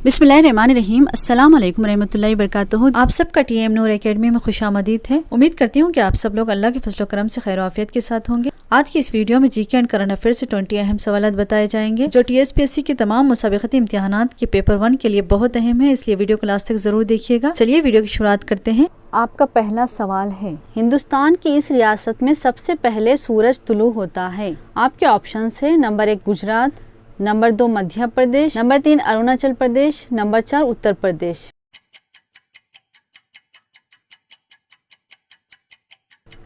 बिस्मिल्लाहिर्रहमानिर्रहीम। अस्सलाम वालेकुम रहमतुल्लाहि वबरकातुहू। आप सबका टीएम नूर एकेडमी में खुशामदीद है। उम्मीद करती हूँ कि आप सब लोग अल्लाह के फजल करम से खैर आफियत के साथ होंगे। आज की इस वीडियो में जीके एंड करंट अफेयर से 20 अहम सवाल बताए जाएंगे जो टीएसपीएससी के तमाम मुसाबिकती इम्तिहानात के पेपर 1 के लिए बहुत अहम है, इसलिए वीडियो को लास्ट तक जरूर देखिएगा। चलिए वीडियो की शुरुआत करते हैं। आपका पहला सवाल है, हिंदुस्तान की इस रियासत में सबसे पहले सूरज तुलू होता है। आपके ऑप्शन है number 1 Gujarat, number 2 Madhya Pradesh, number 3 Arunachal Pradesh, number 4 Uttar Pradesh.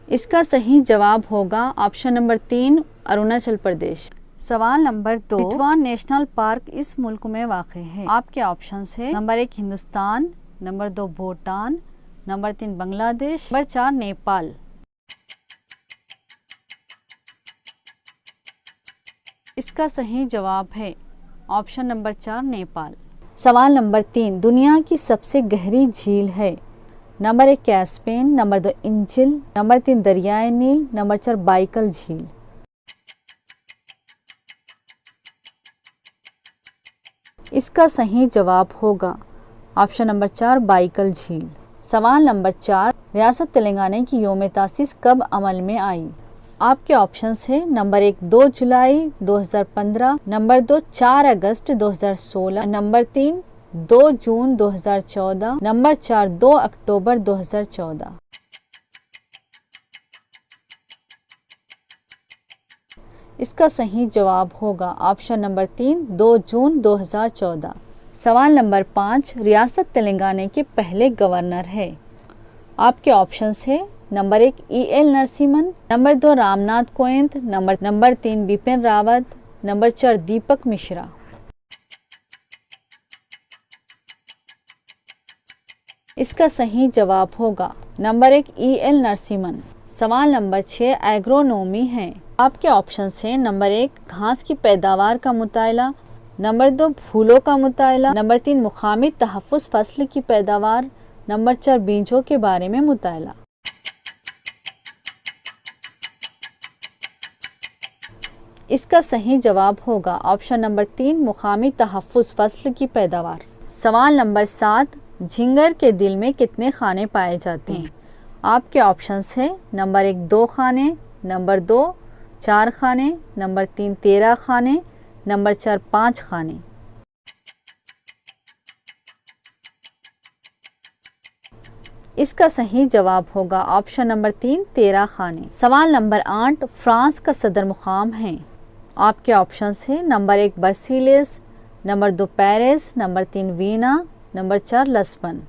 इसका सही जवाब होगा ऑप्शन नंबर 3 अरुणाचल प्रदेश। सवाल नंबर 2, चितवान नेशनल पार्क इस मुल्क में वाक़ है। आपके ऑप्शन है number 1 Hindustan, number 2 Bhutan, number 3 Bangladesh, number 4 Nepal. इसका सही जवाब है ऑप्शन नंबर 4 नेपाल। सवाल नंबर 3, दुनिया की सबसे गहरी झील है। नंबर 1 कैस्पियन, नंबर 2 इंचिल, नंबर 3 दरियाए नील, नंबर 4 बाइकल झील। इसका सही जवाब होगा ऑप्शन नंबर 4 बाइकल झील। सवाल नंबर 4, रियासत तेलंगाना की यौम तासीस कब अमल में आई। आपके ऑप्शंस है नंबर 1 2 जुलाई 2015, नंबर 2 4 अगस्त 2016, नंबर 3 2 जून 2014, नंबर 4 2 अक्टूबर 2014। इसका सही जवाब होगा ऑप्शन नंबर 3 2 जून 2014। सवाल नंबर 5, रियासत तेलंगाना के पहले गवर्नर है। आपके ऑप्शंस है number 1 EL Narasimhan, number 2 Ramnath Kovind, number 3 Bipin Rawat, number 4 दीपक मिश्रा। इसका सही जवाब होगा नंबर 1 EL नरसिम्हन। सवाल नंबर 6 एग्रोनॉमी है। आपके ऑप्शंस हैं नंबर 1 घास की पैदावार का मुतायला, नंबर 2 फूलों का मुतायला, नंबर 3 मुकामी तहफ़्फ़ुज़ फसल की पैदावार, नंबर 4 बीजों के बारे में मुतायला। इसका सही जवाब होगा ऑप्शन नंबर 3 मुकामी तहफ़्फ़ुज़ फसल की पैदावार। सवाल नंबर 7, झींगर के दिल में कितने खाने पाए जाते हैं। आपके ऑप्शंस हैं नंबर 1 2 खाने, नंबर 2 4 खाने, नंबर 3 13 खाने, नंबर 4 5 खाने। इसका सही जवाब होगा ऑप्शन नंबर 3 13 खाने। सवाल नंबर 8, फ्रांस का सदर मुकाम है। आपके ऑप्शंस हैं number 1 Brussels, number 2 Paris, number 3 Vienna, number 4 Lisbon.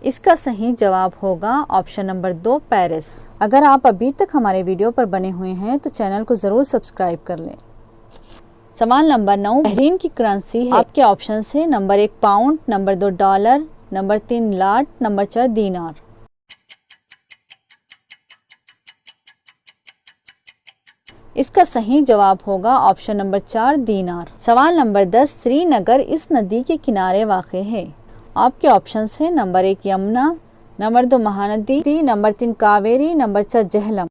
इसका सही जवाब होगा ऑप्शन नंबर 2 पेरिस। अगर आप अभी तक हमारे वीडियो पर बने हुए हैं तो चैनल को ज़रूर सब्सक्राइब कर लें। सवाल नंबर 9, बहरीन की करेंसी है। आपके ऑप्शंस हैं number 1 pound, number 2 dollar, number 3 लाट, नंबर 4 दीनार। इसका सही जवाब होगा ऑप्शन नंबर 4 दीनार। सवाल नंबर 10, श्रीनगर इस नदी के किनारे वाक़ है। आपके ऑप्शंस हैं number 1 Yamuna, number 2 Mahanadi, number 3 Kaveri, number 4 Jhelum.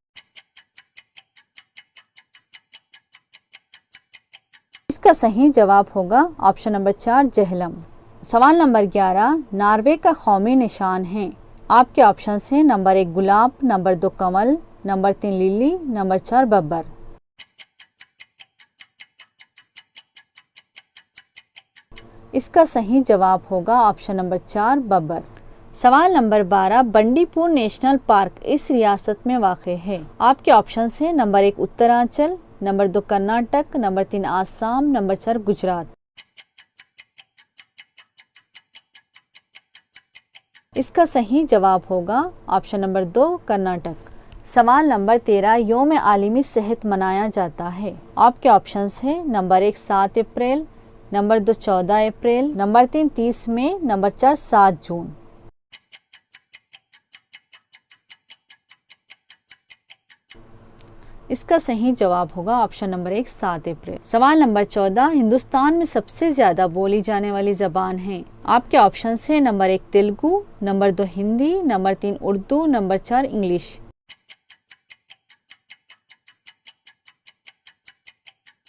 इसका सही जवाब होगा ऑप्शन नंबर 4 झेलम। सवाल नंबर 11, नॉर्वे का कौमी निशान है। आपके ऑप्शंस हैं नंबर 1 गुलाब, नंबर 2 कमल, नंबर 3 लिली, नंबर 4 बब्बर। इसका सही जवाब होगा ऑप्शन नंबर 4 बब्बर। सवाल नंबर 12, बंडीपुर नेशनल पार्क इस रियासत में वाक़ है। आपके ऑप्शंस हैं number 1 Uttaranchal, number 2 Karnataka, number 3 Assam, number 4 Gujarat. इसका सही जवाब होगा ऑप्शन नंबर 2 कर्नाटक। सवाल नंबर 13, यौम आलमी सेहत मनाया जाता है। आपके ऑप्शंस हैं नंबर 1 7 अप्रैल, नंबर 2 14 अप्रैल, नंबर 3 30 मई, नंबर 4 7 जून। इसका सही जवाब होगा ऑप्शन नंबर 1 7 अप्रैल। सवाल नंबर 14, हिंदुस्तान में सबसे ज़्यादा बोली जाने वाली ज़बान है। आपके ऑप्शंस हैं number 1 Telugu, number 2 Hindi, number 3 Urdu, number 4 English.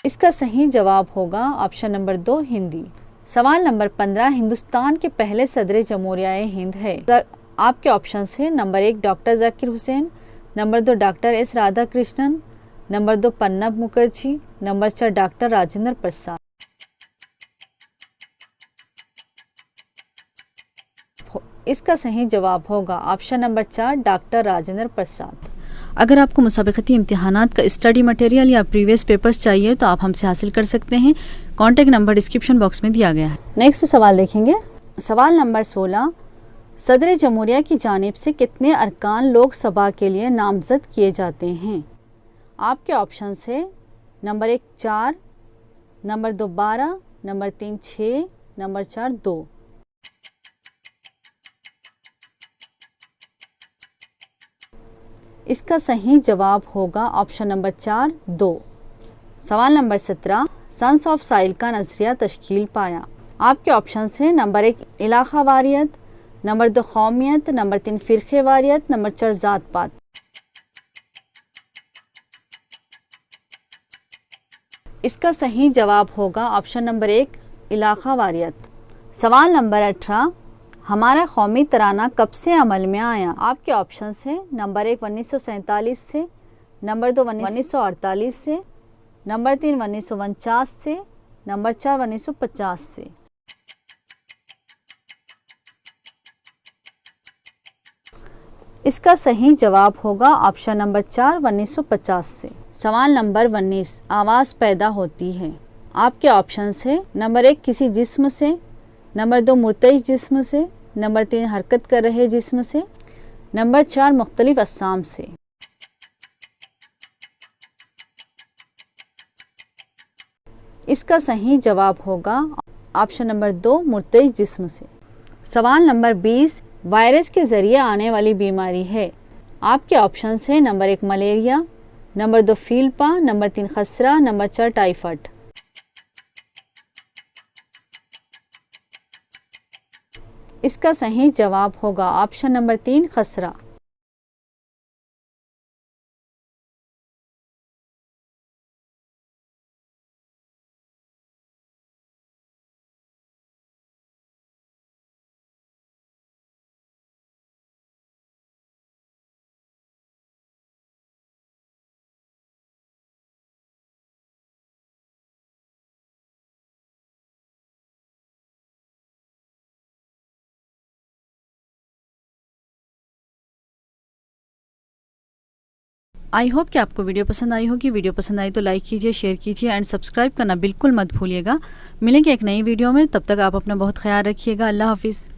इसका सही जवाब होगा ऑप्शन नंबर 2 हिंदी। सवाल नंबर 15 हिंदुस्तान के पहले सदर जमहूरिया हिंद है। आपके ऑप्शन है number 1 doctor Zakir Hussain, number 2 doctor S Radhakrishnan, number 2 Pranab Mukherjee, number 4 doctor Rajendra Prasad. इसका सही जवाब होगा option number 4 doctor Rajendra Prasad. अगर आपको मुसाबिकती इम्तिहानात का स्टडी मटेरियल या प्रीवियस पेपर्स चाहिए तो आप हमसे हासिल कर सकते हैं। कॉन्टैक्ट नंबर डिस्क्रिप्शन बॉक्स में दिया गया है। नेक्स्ट सवाल देखेंगे। सवाल नंबर 16 सदर जमहूरिया की जानिब से कितने अरकान लोकसभा के लिए नामजद किए जाते हैं? आपके ऑप्शन है नंबर 1 4, नंबर 2 12, नंबर 3 6, नंबर 4 2। इसका सही जवाब होगा ऑप्शन नंबर 4 2। सवाल नंबर 17 सन्स ऑफ साइल का नजरिया तश्कील पाया। आपके ऑप्शन हैं नंबर 1 इलाका वारियत, नंबर 2 कौमियत, नंबर 3 फ़िरक़े वारियत, नंबर 4 ज़ात पात। इसका सही जवाब होगा ऑप्शन नंबर 1 इलाका वारियत। सवाल नंबर 18 हमारा कौमी तराना कब से अमल में आया? आपके ऑप्शंस हैं नंबर 1 1947 से, नंबर 2 1948 से, नंबर 3 1949 से, नंबर 4 1950 से। इसका सही जवाब होगा ऑप्शन नंबर 4 1950 से। सवाल नंबर 19 आवाज़ पैदा होती है। आपके ऑप्शंस हैं नंबर 1 किसी जिस्म से, नंबर 2 मुर्तइज जिस्म से, नंबर 3 हरकत कर रहे जिस्म से, नंबर 4 मुख्तलिफ अक़साम से। इसका सही जवाब होगा ऑप्शन नंबर 2 मुर्तइज जिस्म से। सवाल नंबर 20 वायरस के ज़रिए आने वाली बीमारी है। आपके ऑप्शंस हैं नंबर 1 मलेरिया, नंबर 2 फील्पा, नंबर 3 खसरा, नंबर 4 टाइफाइड। इसका सही जवाब होगा ऑप्शन नंबर 3 खसरा। आई होप कि आपको वीडियो पसंद आई होगी। वीडियो पसंद आई तो लाइक कीजिए, शेयर कीजिए एंड सब्सक्राइब करना बिल्कुल मत भूलिएगा। मिलेंगे एक नई वीडियो में, तब तक आप अपना बहुत ख्याल रखिएगा। अल्लाह हाफिज़।